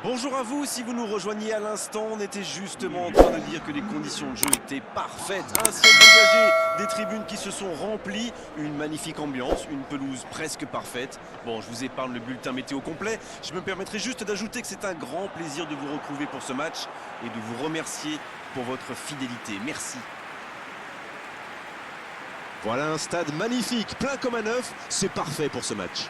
Bonjour à vous, si vous nous rejoignez à l'instant, on était justement en train de dire que les conditions de jeu étaient parfaites. Un ciel dégagé, des tribunes qui se sont remplies, une magnifique ambiance, une pelouse presque parfaite. Bon, je vous épargne le bulletin météo complet, je me permettrai juste d'ajouter que c'est un grand plaisir de vous retrouver pour ce match et de vous remercier pour votre fidélité. Merci. Voilà un stade magnifique, plein comme à neuf, c'est parfait pour ce match.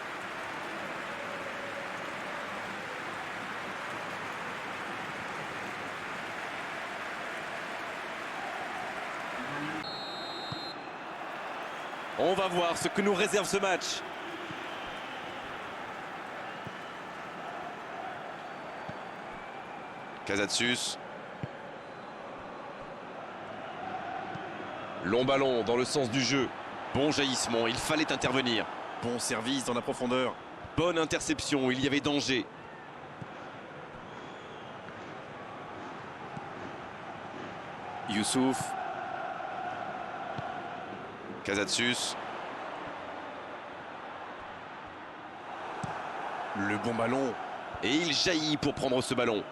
On va voir ce que nous réserve ce match. Casatsus. Long ballon dans le sens du jeu. Bon jaillissement, il fallait intervenir. Bon service dans la profondeur. Bonne interception, il y avait danger. Youssouf. Casatsus. Le bon ballon. Et il jaillit pour prendre ce ballon.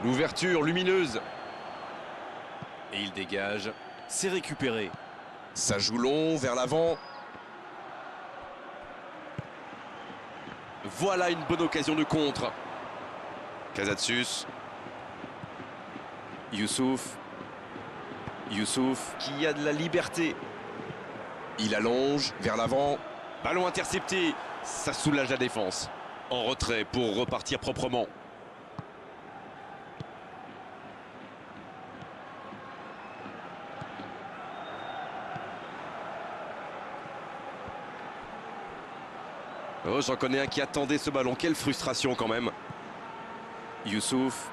L'ouverture lumineuse. Et il dégage. C'est récupéré. Ça joue long vers l'avant. Voilà une bonne occasion de contre. Casatsus. Youssouf. Youssouf qui a de la liberté. Il allonge vers l'avant. Ballon intercepté. Ça soulage la défense. En retrait pour repartir proprement. Oh, j'en connais un qui attendait ce ballon. Quelle frustration quand même. Youssouf.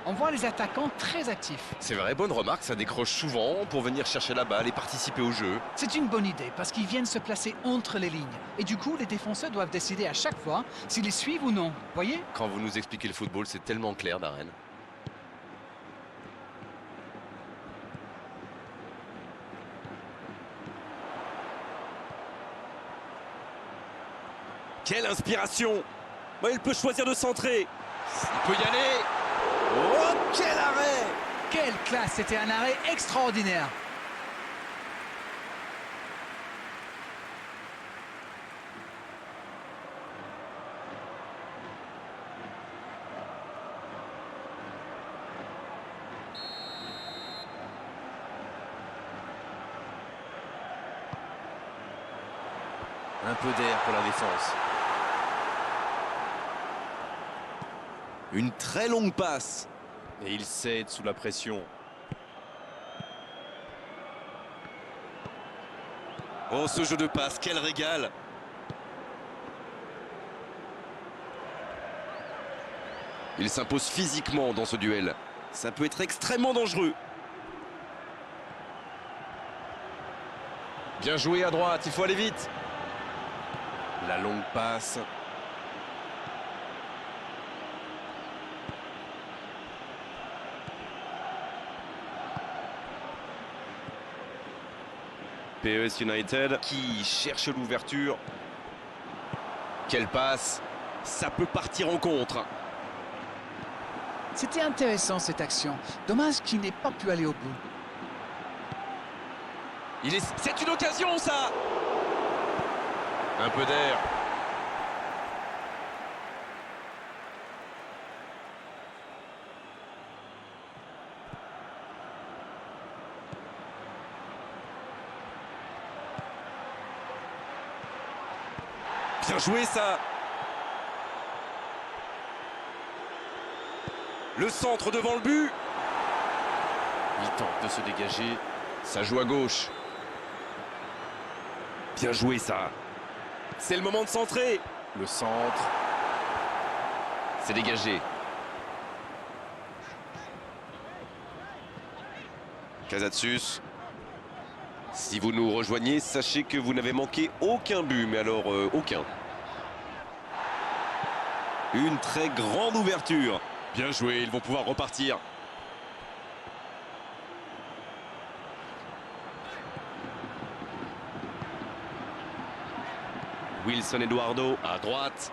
On voit les attaquants très actifs. C'est vrai, bonne remarque, ça décroche souvent pour venir chercher la balle et participer au jeu. C'est une bonne idée parce qu'ils viennent se placer entre les lignes. Et du coup, les défenseurs doivent décider à chaque fois s'ils les suivent ou non. Voyez? Quand vous nous expliquez le football, c'est tellement clair, Darren. Quelle inspiration! Bah, il peut choisir de centrer. Il peut y aller! Oh, quel arrêt! Quelle classe! C'était un arrêt extraordinaire. Un peu d'air pour la défense. Une très longue passe. Et il cède sous la pression. Oh, ce jeu de passe, quel régal! Il s'impose physiquement dans ce duel. Ça peut être extrêmement dangereux. Bien joué à droite, il faut aller vite. La longue passe. PES United qui cherche l'ouverture. Quelle passe! Ça peut partir en contre. C'était intéressant cette action. Dommage qu'il n'ait pas pu aller au bout. C'est une occasion, ça! Un peu d'air. Bien joué ça. Le centre devant le but. Il tente de se dégager. Ça joue à gauche. Bien joué ça. C'est le moment de centrer. Le centre. C'est dégagé. Casatsus. Si vous nous rejoignez, sachez que vous n'avez manqué aucun but, mais alors aucun. Une très grande ouverture. Bien joué, ils vont pouvoir repartir. Wilson Eduardo à droite.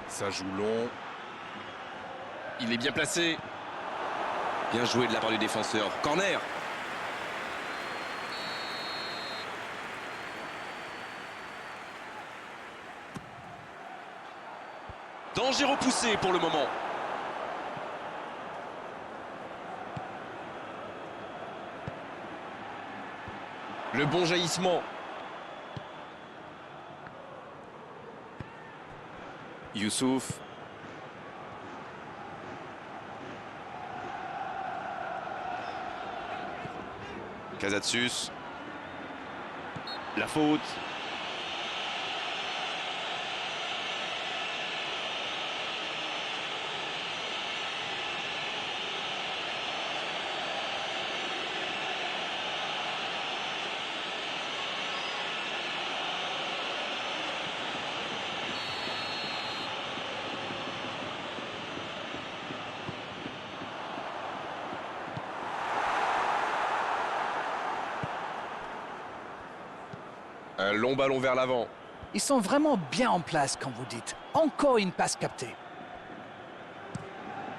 Ça joue long. Il est bien placé. Bien joué de la part du défenseur. Corner. Danger repoussé pour le moment. Le bon jaillissement. Youssouf. Casatsus. La faute. Un long ballon vers l'avant. Ils sont vraiment bien en place, quand vous dites. Encore une passe captée.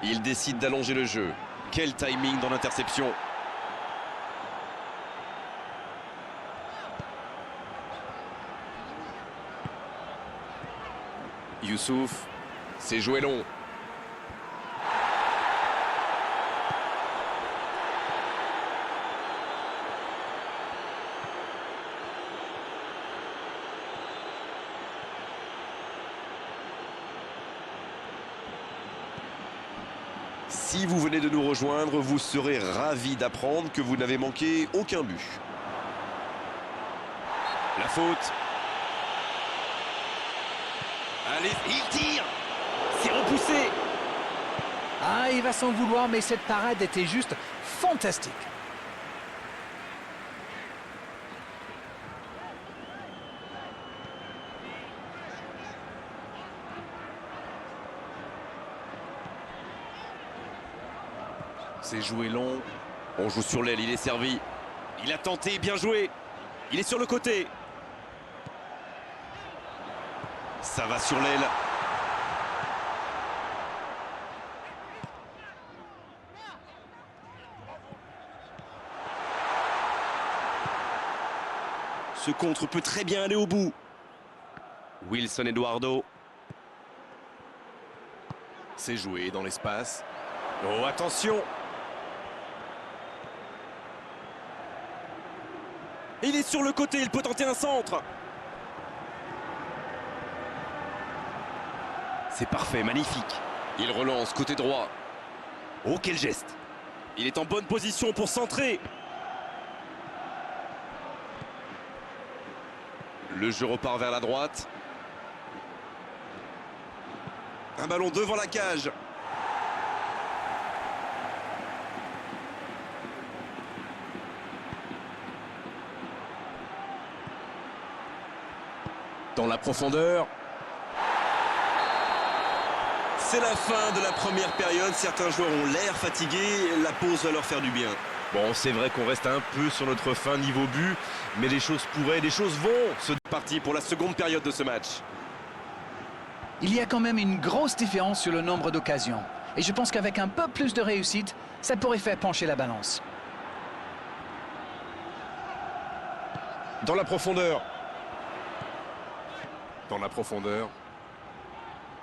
Il décide d'allonger le jeu. Quel timing dans l'interception. Youssouf. C'est joué long. Si vous venez de nous rejoindre, vous serez ravis d'apprendre que vous n'avez manqué aucun but. La faute. Allez, il tire. C'est repoussé. Ah, il va s'en vouloir, mais cette parade était juste fantastique. C'est joué long. On joue sur l'aile, il est servi. Il a tenté, bien joué. Il est sur le côté. Ça va sur l'aile. Ce contre peut très bien aller au bout. Wilson Eduardo. C'est joué dans l'espace. Oh, attention. Il est sur le côté, il peut tenter un centre. C'est parfait, magnifique. Il relance côté droit. Oh, quel geste. Il est en bonne position pour centrer. Le jeu repart vers la droite. Un ballon devant la cage. Dans la profondeur. C'est la fin de la première période. Certains joueurs ont l'air fatigués. La pause va leur faire du bien. Bon, c'est vrai qu'on reste un peu sur notre fin niveau but, mais les choses pourraient, les choses vont se Parti pour la seconde période de ce match. Il y a quand même une grosse différence sur le nombre d'occasions. Et je pense qu'avec un peu plus de réussite, ça pourrait faire pencher la balance. dans la profondeur. Dans la profondeur.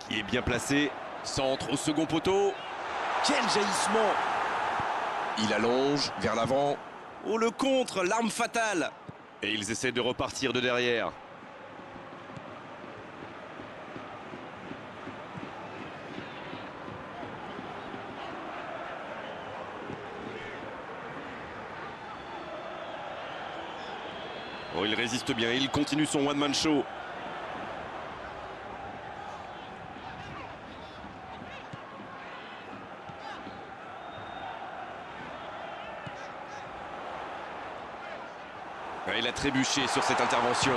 Qui est bien placé. Centre au second poteau. Quel jaillissement! Il allonge vers l'avant. Oh, le contre, l'arme fatale! Et ils essaient de repartir de derrière. Oh, il résiste bien, il continue son one-man show. Il a trébuché sur cette intervention.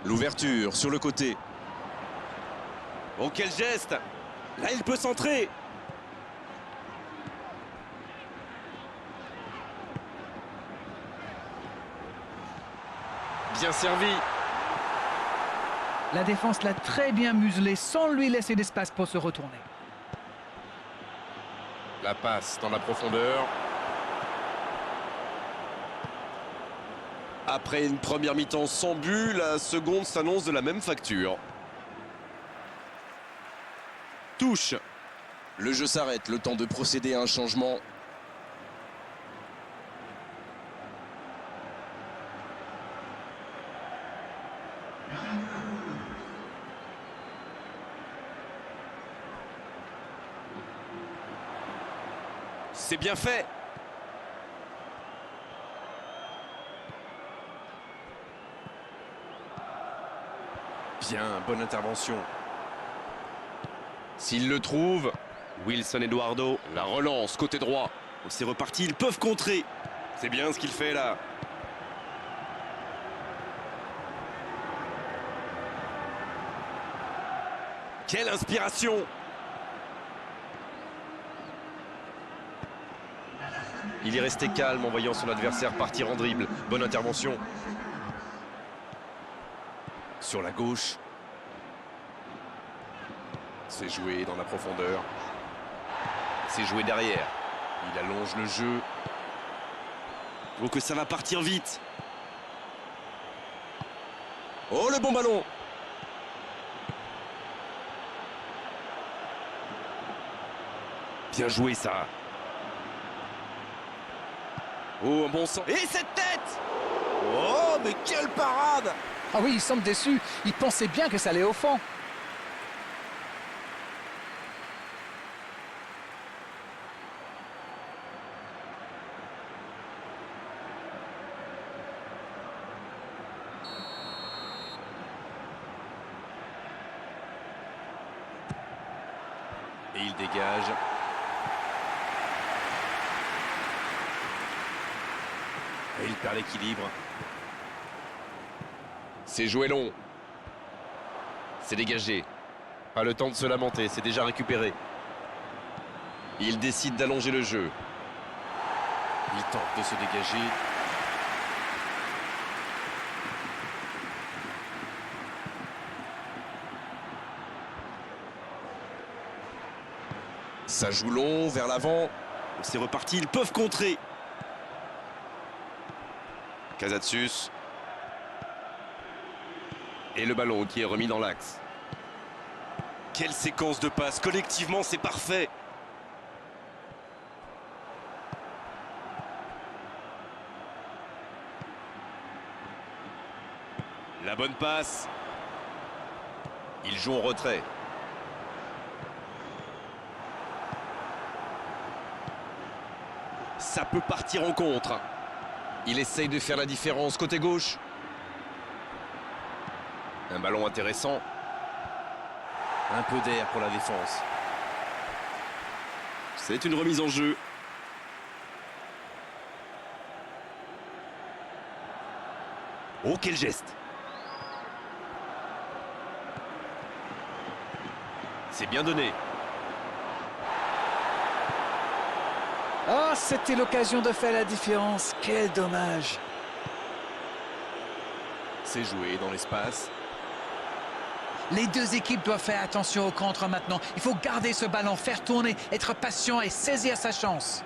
L'ouverture sur le côté. Oh, quel geste! Là, il peut centrer. Bien servi. La défense l'a très bien muselé sans lui laisser d'espace pour se retourner. La passe dans la profondeur. Après une première mi-temps sans but, la seconde s'annonce de la même facture. Touche. Le jeu s'arrête, le temps de procéder à un changement. C'est bien fait. Bien, bonne intervention. S'il le trouve, Wilson Eduardo, la relance côté droit. C'est reparti, ils peuvent contrer. C'est bien ce qu'il fait là. Quelle inspiration! Il est resté calme en voyant son adversaire partir en dribble. Bonne intervention. Sur la gauche. C'est joué dans la profondeur. C'est joué derrière. Il allonge le jeu. Oh, que ça va partir vite. Oh, le bon ballon. Bien joué ça. Oh, un bon sens. Et cette tête! Oh, mais quelle parade! Ah oui, il semble déçu. Il pensait bien que ça allait au fond. Et il dégage. Et il perd l'équilibre. C'est joué long. C'est dégagé. Pas le temps de se lamenter, c'est déjà récupéré. Il décide d'allonger le jeu. Il tente de se dégager. Ça joue long, vers l'avant. C'est reparti, ils peuvent contrer. Casatsus. Et le ballon qui est remis dans l'axe. Quelle séquence de passes. Collectivement, c'est parfait. La bonne passe. Il joue en retrait. Ça peut partir en contre. Il essaye de faire la différence côté gauche. Un ballon intéressant. Un peu d'air pour la défense. C'est une remise en jeu. Oh, quel geste! C'est bien donné. Oh, c'était l'occasion de faire la différence. Quel dommage. C'est joué dans l'espace. Les deux équipes doivent faire attention au contre maintenant. Il faut garder ce ballon, faire tourner, être patient et saisir sa chance.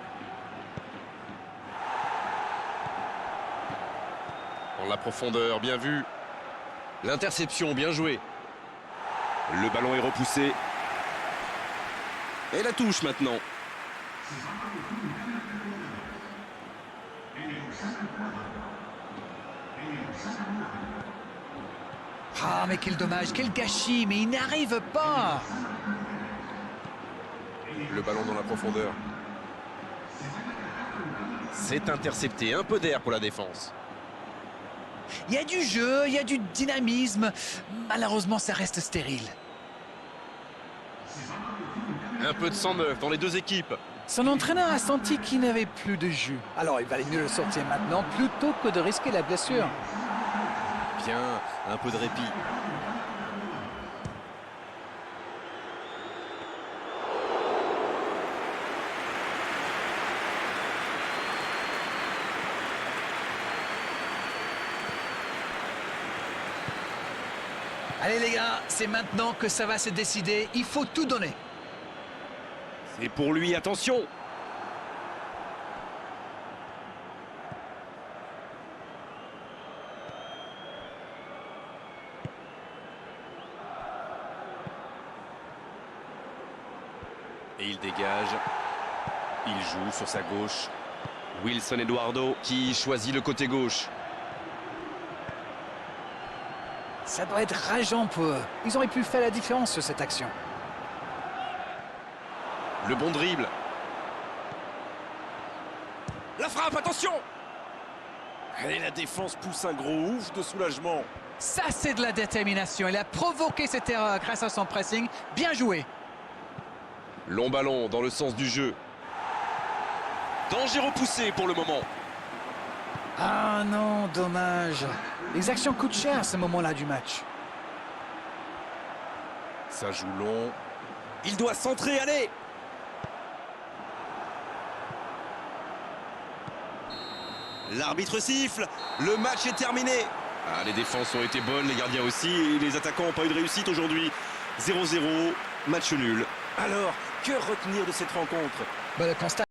Dans la profondeur, bien vu. L'interception, bien joué. Le ballon est repoussé. Et la touche maintenant. Ah, mais quel dommage, quel gâchis, mais il n'arrive pas. Le ballon dans la profondeur. C'est intercepté, un peu d'air pour la défense. Il y a du jeu, il y a du dynamisme. Malheureusement, ça reste stérile. Un peu de sang neuf dans les deux équipes. Son entraîneur a senti qu'il n'avait plus de jus. Alors il valait mieux le sortir maintenant plutôt que de risquer la blessure. Bien, un peu de répit. Allez les gars, c'est maintenant que ça va se décider. Il faut tout donner. C'est pour lui, attention. Et il dégage. Il joue sur sa gauche. Wilson Eduardo qui choisit le côté gauche. Ça doit être rageant pour eux. Ils auraient pu faire la différence sur cette action. Le bon dribble. La frappe, attention! Et la défense pousse un gros ouf de soulagement. Ça, c'est de la détermination. Il a provoqué cette erreur grâce à son pressing. Bien joué. Long ballon dans le sens du jeu. Danger repoussé pour le moment. Ah non, dommage. Les actions coûtent cher à ce moment-là du match. Ça joue long. Il doit centrer, allez! L'arbitre siffle. Le match est terminé. Ah, les défenses ont été bonnes, les gardiens aussi, et les attaquants n'ont pas eu de réussite aujourd'hui. 0-0, match nul. Alors, que retenir de cette rencontre? Le constat